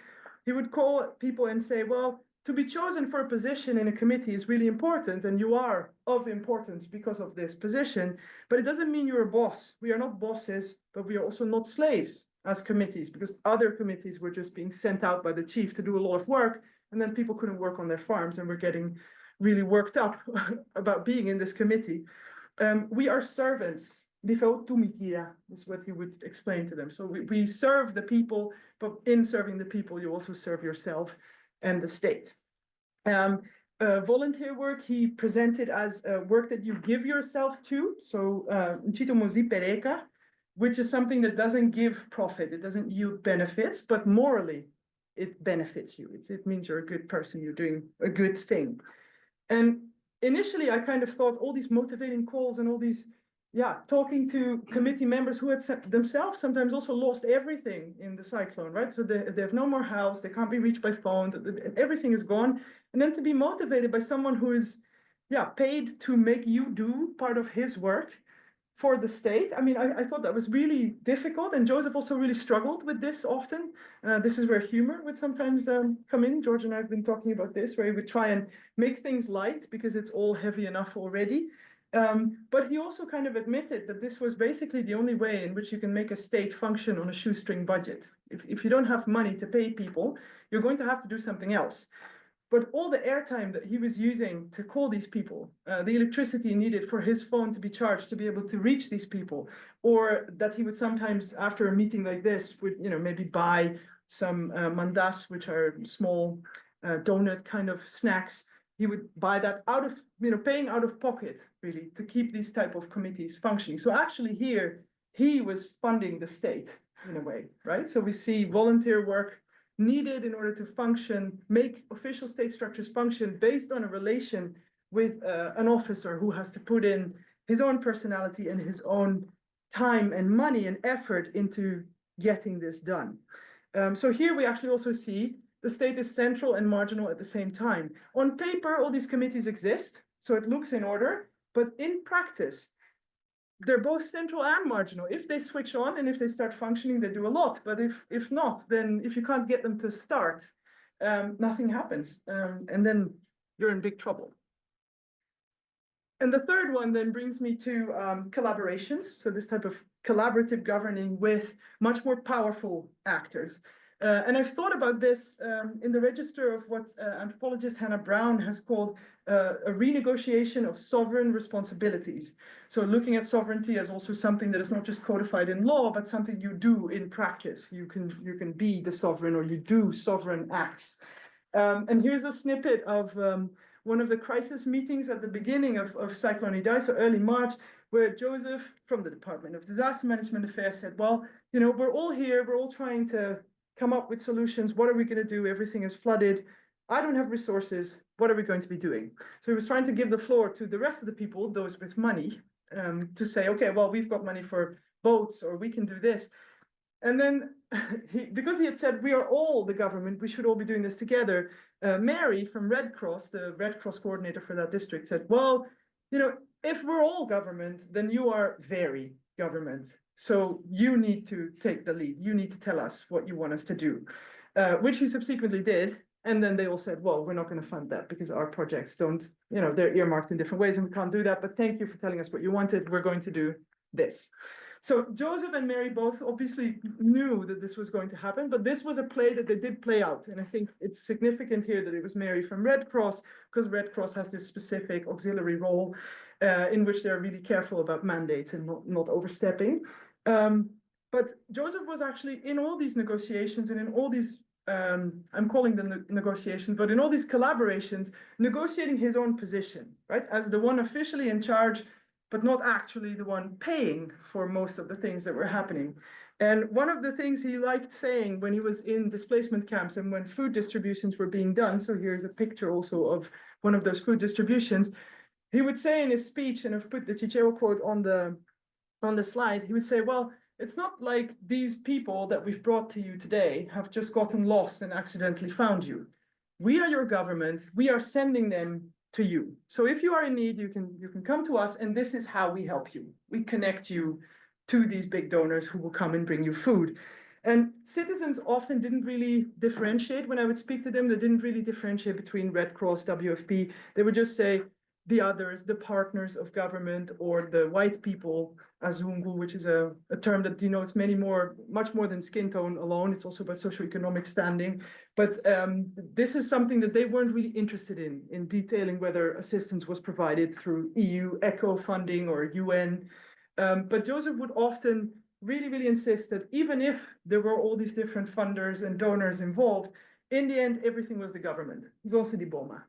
He would call people and say, well, to be chosen for a position in a committee is really important, and you are of importance because of this position, but it doesn't mean you're a boss. We are not bosses, but we are also not slaves as committees, because other committees were just being sent out by the chief to do a lot of work, and then people couldn't work on their farms and were getting really worked up about being in this committee. We are servants. Is what he would explain to them. So we serve the people, but in serving the people, you also serve yourself and the state. Volunteer work he presented as work that you give yourself to. So which is something that doesn't give profit, it doesn't yield benefits, but morally it benefits you. It means you're a good person, you're doing a good thing. And initially I kind of thought all these motivating calls and all these talking to committee members who had themselves sometimes also lost everything in the cyclone, right? So they have no more house, they can't be reached by phone, everything is gone. And then to be motivated by someone who is, paid to make you do part of his work for the state. I mean, I thought that was really difficult, and Joseph also really struggled with this often. This is where humor would sometimes come in. George and I have been talking about this, where he would try and make things light because it's all heavy enough already. But he also kind of admitted that this was basically the only way in which you can make a state function on a shoestring budget. If you don't have money to pay people, you're going to have to do something else. But all the airtime that he was using to call these people, the electricity needed for his phone to be charged to be able to reach these people, or that he would sometimes, after a meeting like this, would maybe buy some mandas, which are small donut kind of snacks. He would buy that out of, paying out of pocket, really, to keep these type of committees functioning. So actually here, he was funding the state in a way, right? So we see volunteer work needed in order to function, make official state structures function based on a relation with an officer who has to put in his own personality and his own time and money and effort into getting this done. So here we actually also see the state is central and marginal at the same time. On paper, all these committees exist, so it looks in order, but in practice, they're both central and marginal. If they switch on and if they start functioning, they do a lot. But if not, then if you can't get them to start, nothing happens. And then you're in big trouble. And the third one then brings me to collaborations. So this type of collaborative governing with much more powerful actors. And I've thought about this in the register of what anthropologist Hannah Brown has called a renegotiation of sovereign responsibilities. So looking at sovereignty as also something that is not just codified in law, but something you do in practice. You can be the sovereign, or you do sovereign acts. And here's a snippet of one of the crisis meetings at the beginning of Cyclone Idai, so early March, where Joseph from the Department of Disaster Management Affairs said, well, we're all here, we're all trying to come up with solutions. What are we going to do? Everything is flooded. I don't have resources. What are we going to be doing? So he was trying to give the floor to the rest of the people, those with money, to say, okay, well, we've got money for boats, or we can do this. And then because he had said, we are all the government, we should all be doing this together. Mary from Red Cross, the Red Cross coordinator for that district, said, well, if we're all government, then you are very government. So you need to take the lead. You need to tell us what you want us to do, which he subsequently did. And then they all said, well, we're not going to fund that because our projects don't, they're earmarked in different ways and we can't do that. But thank you for telling us what you wanted. We're going to do this. So Joseph and Mary both obviously knew that this was going to happen, but this was a play that they did play out. And I think it's significant here that it was Mary from Red Cross, because Red Cross has this specific auxiliary role in which they're really careful about mandates and not overstepping. But Joseph was actually in all these negotiations and in all these, I'm calling them negotiations, but in all these collaborations, negotiating his own position, right? As the one officially in charge, but not actually the one paying for most of the things that were happening. And one of the things he liked saying when he was in displacement camps and when food distributions were being done, so here's a picture also of one of those food distributions, he would say in his speech, and I've put the Chichewa quote on the slide, he would say, well, it's not like these people that we've brought to you today have just gotten lost and accidentally found you. We are your government. We are sending them to you. So if you are in need, you can come to us, and this is how we help you. We connect you to these big donors who will come and bring you food. And citizens often didn't really differentiate. When I would speak to them, they didn't really differentiate between Red Cross, WFP. They would just say the others, the partners of government, or the white people, Azungu, which is a term that denotes much more than skin tone alone. It's also about socioeconomic standing. But this is something that they weren't really interested in detailing whether assistance was provided through EU ECHO funding or UN. But Joseph would often really, really insist that even if there were all these different funders and donors involved, in the end, everything was the government. DODMA.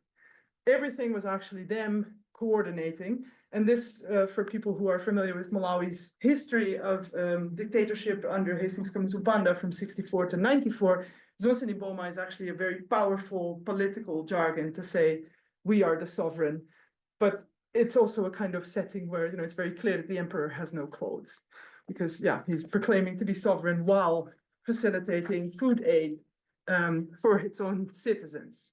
Everything was actually them coordinating. And this, for people who are familiar with Malawi's history of dictatorship under Hastings Banda from 64 to 94, Zonse is actually a very powerful political jargon to say, we are the sovereign. But it's also a kind of setting where, it's very clear that the emperor has no clothes because, yeah, he's proclaiming to be sovereign while facilitating food aid for its own citizens.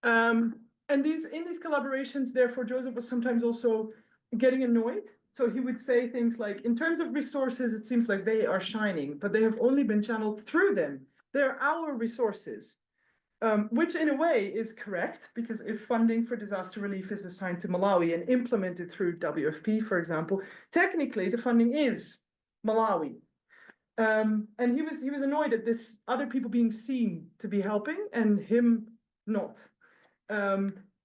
And in these collaborations, therefore, Joseph was sometimes also getting annoyed. So he would say things like, in terms of resources, it seems like they are shining, but they have only been channeled through them. They're our resources. Which in a way is correct, because if funding for disaster relief is assigned to Malawi and implemented through WFP, for example, technically the funding is Malawi. And he was annoyed at this other people being seen to be helping and him not.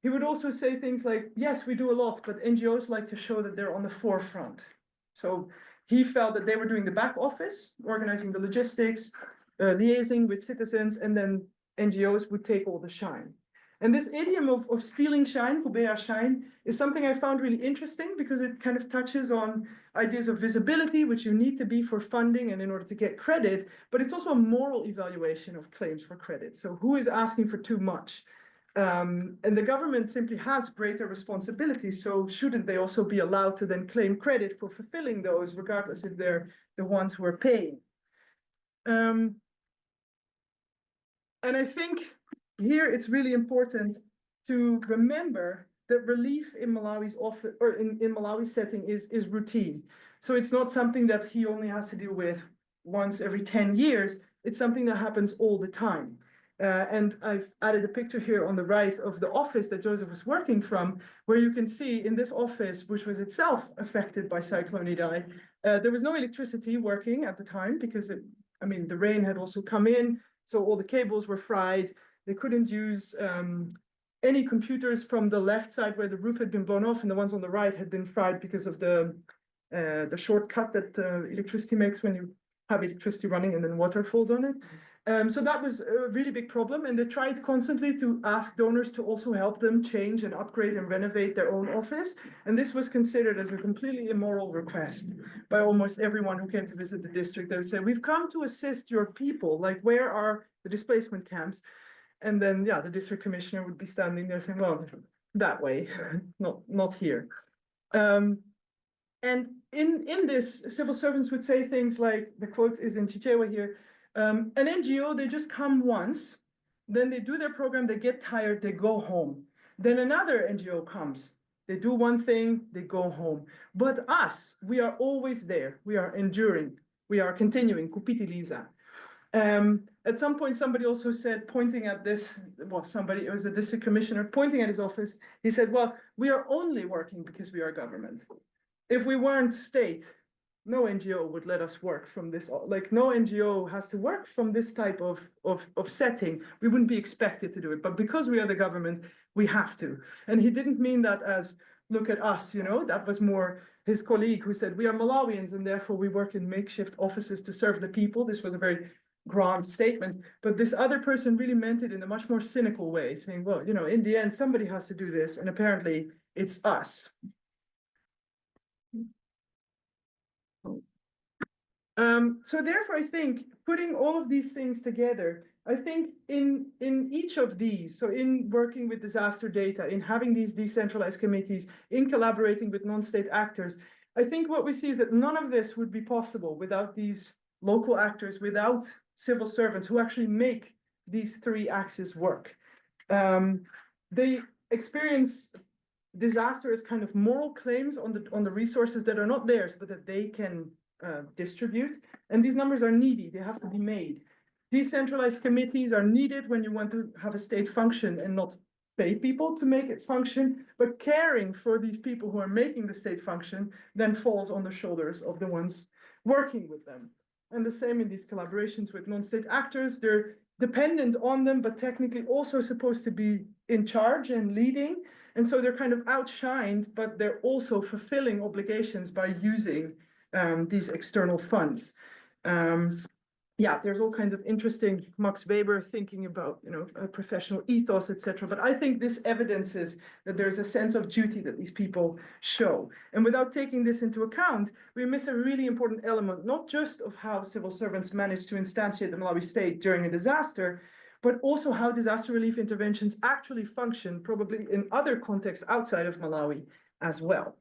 He would also say things like, yes, we do a lot, but NGOs like to show that they're on the forefront. So he felt that they were doing the back office, organizing the logistics, liaising with citizens, and then NGOs would take all the shine. And this idiom of stealing shine, kubea shine, is something I found really interesting because it kind of touches on ideas of visibility, which you need to be for funding and in order to get credit, but it's also a moral evaluation of claims for credit. So who is asking for too much? And the government simply has greater responsibilities, so shouldn't they also be allowed to then claim credit for fulfilling those, regardless if they're the ones who are paying? And I think here it's really important to remember that relief in Malawi's office or in Malawi's setting is routine. So it's not something that he only has to deal with once every 10 years. It's something that happens all the time. And I've added a picture here on the right of the office that Joseph was working from, where you can see in this office, which was itself affected by Cyclone Idai, there was no electricity working at the time because the rain had also come in. So all the cables were fried. They couldn't use any computers from the left side where the roof had been blown off, and the ones on the right had been fried because of the shortcut that electricity makes when you have electricity running and then water falls on it. So that was a really big problem, and they tried constantly to ask donors to also help them change and upgrade and renovate their own office. And this was considered as a completely immoral request by almost everyone who came to visit the district. They would say, we've come to assist your people, like where are the displacement camps? And then, yeah, the district commissioner would be standing there saying, well, that way, not here. And in this, civil servants would say things like, the quote is in Chichewa here, an NGO, they just come once, then they do their program, they get tired, they go home. Then another NGO comes, they do one thing, they go home. But us, we are always there, we are enduring, we are continuing, kupitiliza. At some point, somebody also said, pointing at this, well, it was a district commissioner, pointing at his office, he said, well, we are only working because we are government. If we weren't state, no NGO would let us work from this, like no NGO has to work from this type of setting. We wouldn't be expected to do it, but because we are the government, we have to. And he didn't mean that as, look at us, that was more his colleague who said, we are Malawians and therefore we work in makeshift offices to serve the people. This was a very grand statement, but this other person really meant it in a much more cynical way, saying, well, in the end, somebody has to do this, and apparently it's us. So therefore, I think putting all of these things together, I think in each of these, so in working with disaster data, in having these decentralized committees, in collaborating with non-state actors, I think what we see is that none of this would be possible without these local actors, without civil servants who actually make these three axes work. They experience disaster as kind of moral claims on the resources that are not theirs, but that they can distribute. And these numbers are needy, they have to be made. Decentralized committees are needed when you want to have a state function and not pay people to make it function, but caring for these people who are making the state function then falls on the shoulders of the ones working with them. And the same in these collaborations with non-state actors, they're dependent on them, but technically also supposed to be in charge and leading. And so they're kind of outshined, but they're also fulfilling obligations by using these external funds. Yeah, there's all kinds of interesting Max Weber thinking about, a professional ethos, etc. But I think this evidences that there's a sense of duty that these people show. And without taking this into account, we miss a really important element, not just of how civil servants manage to instantiate the Malawi state during a disaster, but also how disaster relief interventions actually function, probably in other contexts outside of Malawi as well.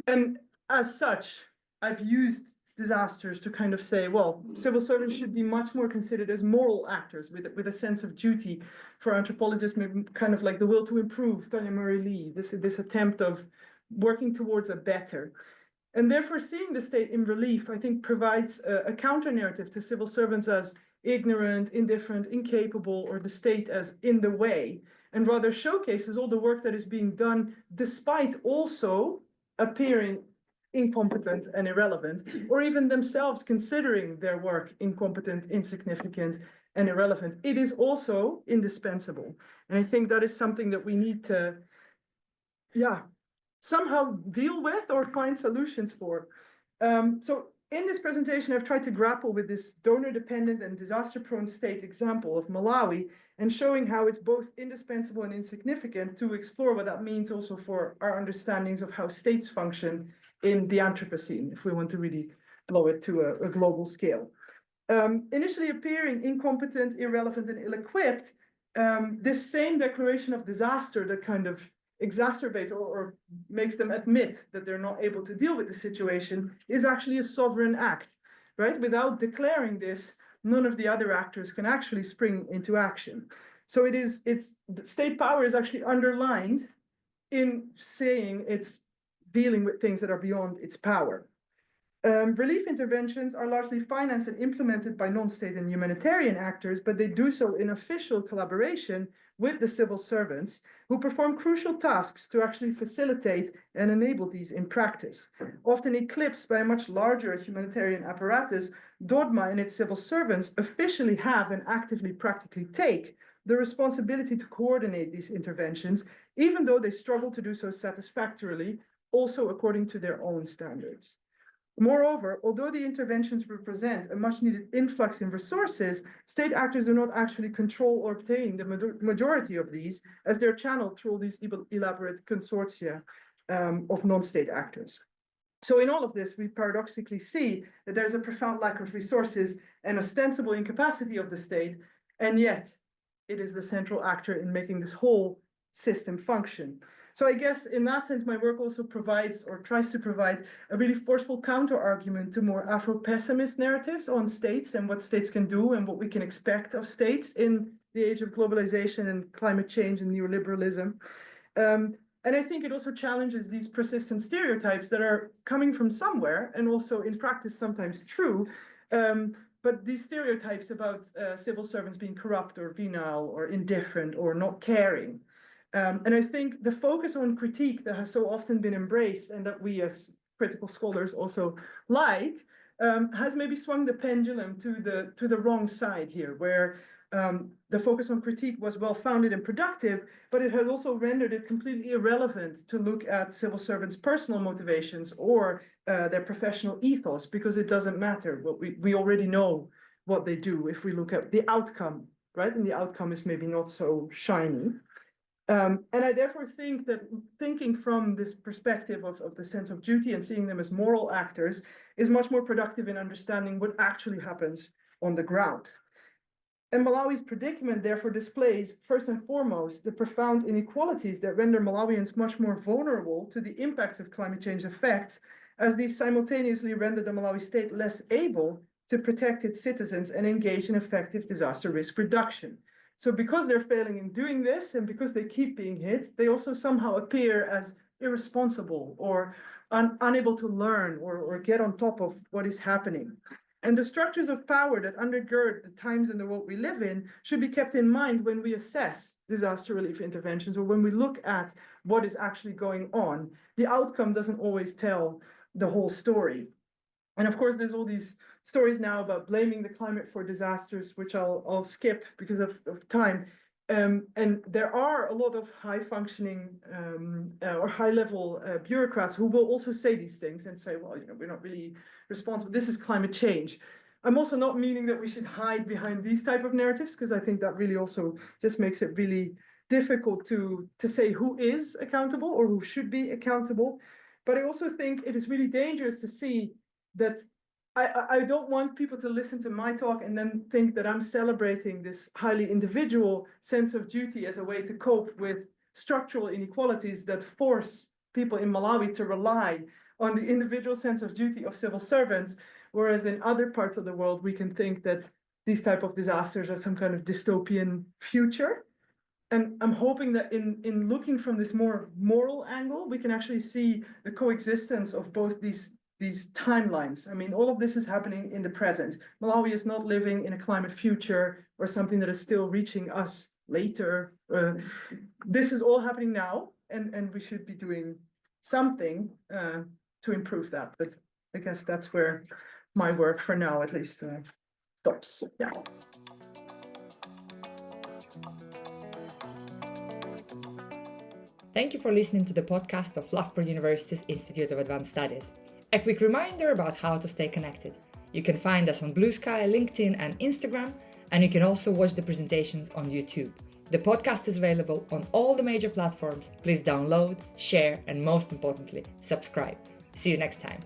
And as such, I've used disasters to kind of say, well, civil servants should be much more considered as moral actors with a sense of duty. For anthropologists, maybe kind of like the will to improve, Tanja Lee, this attempt of working towards a better. And therefore, seeing the state in relief, I think, provides a counter narrative to civil servants as ignorant, indifferent, incapable, or the state as in the way, and rather showcases all the work that is being done despite also appearing incompetent and irrelevant, or even themselves considering their work incompetent, insignificant, and irrelevant. It is also indispensable. And I think that is something that we need to, somehow deal with or find solutions for. So in this presentation, I've tried to grapple with this donor-dependent and disaster-prone state example of Malawi, and showing how it's both indispensable and insignificant, to explore what that means also for our understandings of how states function in the Anthropocene, if we want to really blow it to a global scale. Initially appearing incompetent, irrelevant, and ill-equipped, this same declaration of disaster that kind of exacerbates or makes them admit that they're not able to deal with the situation is actually a sovereign act, right? Without declaring this, none of the other actors can actually spring into action. So state power is actually underlined in saying it's dealing with things that are beyond its power. Relief interventions are largely financed and implemented by non-state and humanitarian actors, but they do so in official collaboration with the civil servants, who perform crucial tasks to actually facilitate and enable these in practice. Often eclipsed by a much larger humanitarian apparatus, DODMA and its civil servants officially have and actively practically take the responsibility to coordinate these interventions, even though they struggle to do so satisfactorily, also according to their own standards. Moreover, although the interventions represent a much needed influx in resources, state actors do not actually control or obtain the majority of these, as they're channeled through all these elaborate consortia of non-state actors. So in all of this, we paradoxically see that there's a profound lack of resources and ostensible incapacity of the state, and yet it is the central actor in making this whole system function. So I guess in that sense, my work also provides or tries to provide a really forceful counter-argument to more Afro-pessimist narratives on states and what states can do and what we can expect of states in the age of globalization and climate change and neoliberalism. And I think it also challenges these persistent stereotypes that are coming from somewhere and also in practice sometimes true. But these stereotypes about civil servants being corrupt or venal or indifferent or not caring. And I think the focus on critique that has so often been embraced and that we as critical scholars also like, has maybe swung the pendulum to the wrong side here, where the focus on critique was well-founded and productive, but it had also rendered it completely irrelevant to look at civil servants' personal motivations or their professional ethos, because it doesn't matter. What we already know what they do if we look at the outcome, right? And the outcome is maybe not so shiny. And I therefore think that thinking from this perspective of the sense of duty and seeing them as moral actors is much more productive in understanding what actually happens on the ground. And Malawi's predicament therefore displays, first and foremost, the profound inequalities that render Malawians much more vulnerable to the impacts of climate change effects, as these simultaneously render the Malawi state less able to protect its citizens and engage in effective disaster risk reduction. So because they're failing in doing this, and because they keep being hit, they also somehow appear as irresponsible or unable to learn or get on top of what is happening. And the structures of power that undergird the times and the world we live in should be kept in mind when we assess disaster relief interventions or when we look at what is actually going on. The outcome doesn't always tell the whole story. And of course, there's all these stories now about blaming the climate for disasters, which I'll skip because of time. And there are a lot of high-functioning or high-level bureaucrats who will also say these things and say, well, we're not really responsible. This is climate change. I'm also not meaning that we should hide behind these type of narratives, because I think that really also just makes it really difficult to say who is accountable or who should be accountable. But I also think it is really dangerous to see that I don't want people to listen to my talk and then think that I'm celebrating this highly individual sense of duty as a way to cope with structural inequalities that force people in Malawi to rely on the individual sense of duty of civil servants, whereas in other parts of the world, we can think that these type of disasters are some kind of dystopian future. And I'm hoping that in looking from this more moral angle, we can actually see the coexistence of both these timelines. I mean, all of this is happening in the present. Malawi is not living in a climate future or something that is still reaching us later. This is all happening now, and we should be doing something to improve that. But I guess that's where my work for now, at least, stops. Yeah. Thank you for listening to the podcast of Loughborough University's Institute of Advanced Studies. A quick reminder about how to stay connected. You can find us on Blue Sky, LinkedIn, and Instagram, and you can also watch the presentations on YouTube. The podcast is available on all the major platforms. Please download, share, and most importantly, subscribe. See you next time.